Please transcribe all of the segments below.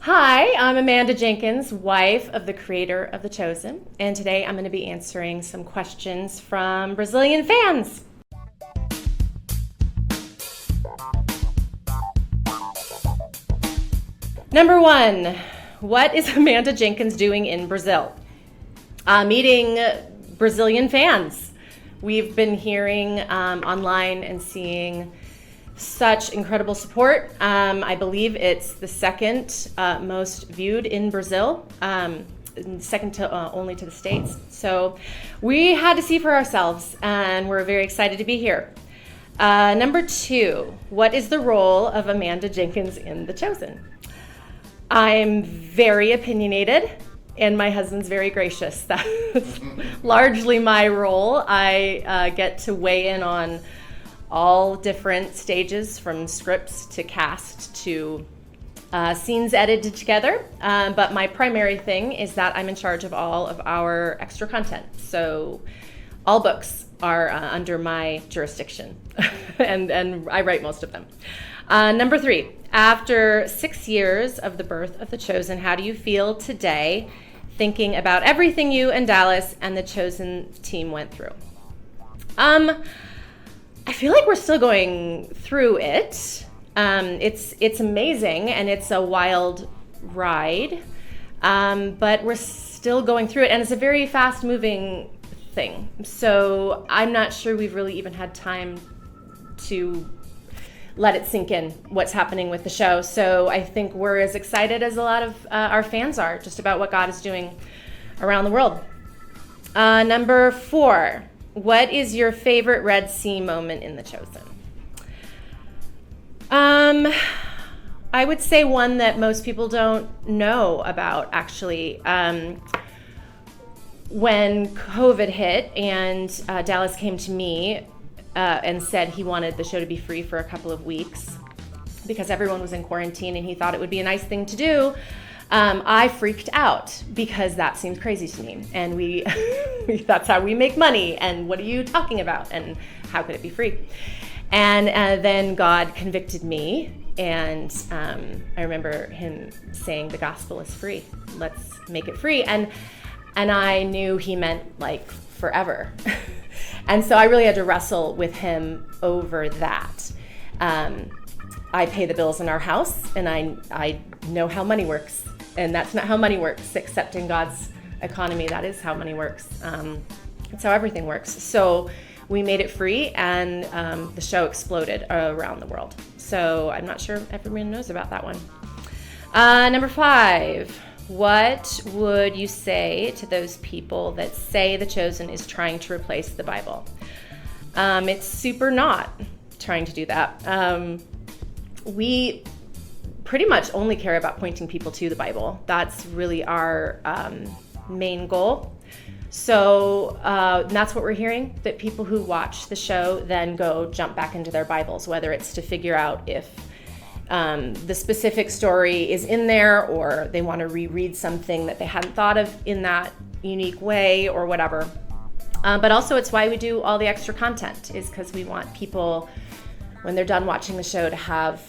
Hi, I'm Amanda Jenkins, wife of the creator of The Chosen, and today I'm going to be answering some questions from Brazilian fans. Number one, what is Amanda Jenkins doing in Brazil? Meeting Brazilian fans. We've been hearing online and seeing such incredible support. I believe it's the second most viewed in Brazil, second to only to the States. So we had to see for ourselves, and we're very excited to be here. Number two, what is the role of Amanda Jenkins in The Chosen? I'm very opinionated, and my husband's very gracious. That's largely my role. I get to weigh in on all different stages, from scripts to cast to scenes edited together. But my primary thing is that I'm in charge of all of our extra content. So all books are under my jurisdiction, and I write most of them. Number three, after 6 years of the birth of The Chosen, how do you feel today thinking about everything you and Dallas and The Chosen team went through? I feel like we're still going through it. It's amazing, and it's a wild ride, but we're still going through it, and it's a very fast-moving thing. So I'm not sure we've really even had time to let it sink in what's happening with the show. So I think we're as excited as a lot of our fans are just about what God is doing around the world. Number four. What is your favorite Red Sea moment in The Chosen? I would say one that most people don't know about, actually. When COVID hit and Dallas came to me and said he wanted the show to be free for a couple of weeks because everyone was in quarantine and he thought it would be a nice thing to do, I freaked out because that seems crazy to me, and we that's how we make money, and what are you talking about, and how could it be free? And then God convicted me, and I remember him saying the gospel is free, let's make it free, and I knew he meant like forever. And so I really had to wrestle with him over that. I pay the bills in our house, and I know how money works. And that's not how money works, except in God's economy. That is how money works. It's how everything works. So we made it free, and the show exploded around the world. So I'm not sure everyone knows about that one. Number five, what would you say to those people that say The Chosen is trying to replace the Bible? It's super not trying to do that. We pretty much only care about pointing people to the Bible. That's really our main goal. So that's what we're hearing, that people who watch the show then go jump back into their Bibles, whether it's to figure out if the specific story is in there, or they want to reread something that they hadn't thought of in that unique way, or whatever. But also it's why we do all the extra content, is because we want people, when they're done watching the show, to have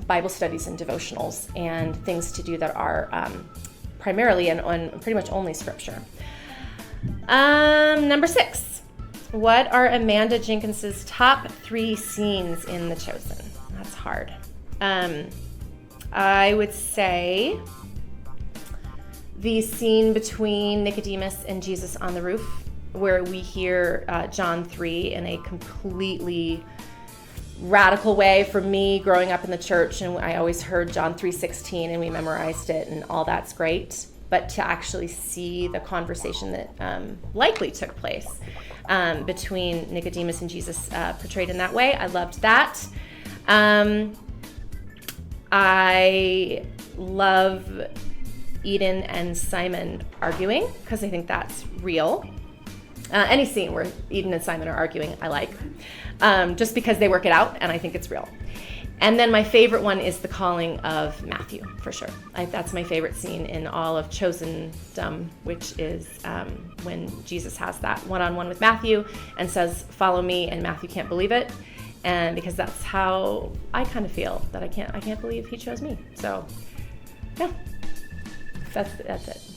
Bible studies and devotionals and things to do that are primarily and on pretty much only scripture. Number six, what are Amanda Jenkins's top 3 scenes in The Chosen? That's hard. I would say the scene between Nicodemus and Jesus on the roof, where we hear John 3 in a completely radical way. For me, growing up in the church, and I always heard John 3:16 and we memorized it, and all that's great, but to actually see the conversation that likely took place between Nicodemus and Jesus portrayed in that way, I loved that. I love Eden and Simon arguing, because I think that's real. Any scene where Eden and Simon are arguing, I like, just because they work it out, and I think it's real. And then my favorite one is the calling of Matthew, for sure. That's my favorite scene in all of Chosendom, which is when Jesus has that one-on-one with Matthew and says, "Follow me," and Matthew can't believe it. And because that's how I kind of feel, that I can't believe he chose me. So, yeah, That's it.